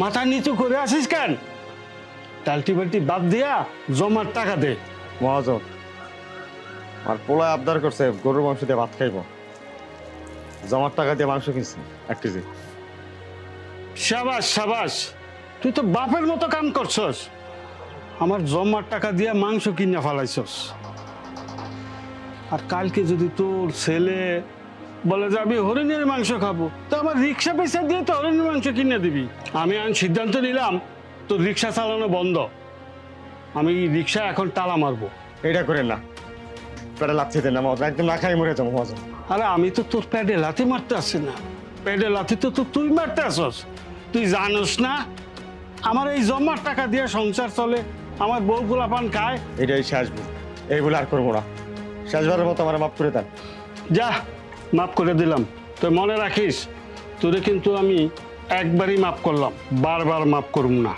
মাথা নিচু করে আসিস কেন? টাল্টি বাল্টি বাদ দিয়া জমার টাকা দে। মহাজন আর পোলায় আবদার করছে গরুর মাংস দিয়ে ভাত খাইব, জমার টাকা দিয়ে মাংস কিনছি 1 কেজি। সাবাস সাবাস, তুই তো বাপের মতো কাম করছস। আমার জমার টাকা দিয়া মাংস কিনে ফেলাইছস। আর কালকে যদি তোর ছেলে বলে যে আমি হরিণের মাংস খাবো, তো আমার রিক্সা পয়সা দিয়ে তো হরিণের মাংস কিনে দিবি। আমি এখন সিদ্ধান্ত নিলাম তোর রিক্সা চালানো বন্ধ। আমি রিক্সা এখন তালা মারবো। এটা করেন না, পেটে লাচ্ছি দেন না মহাজন, একদম না খাই মরে যাবো মহাজন। আরে আমি তো তোর প্যাডে লাথি মারতে আসছি না, প্যাডে লাথি তো তুই মারতে আসস। তুই জানোস না আমার এই জমার টাকা দিয়ে সংসার চলে, আমার বউ গোলাপান খায়। এটাই শেষ ভুল, এই ভুল আর করবো না। শেষবারের মতো আমার মাফ করে দেন। যা, মাফ করে দিলাম। তুই মনে রাখিস, তোরে কিন্তু আমি একবারই মাফ করলাম, বারবার মাফ করব না।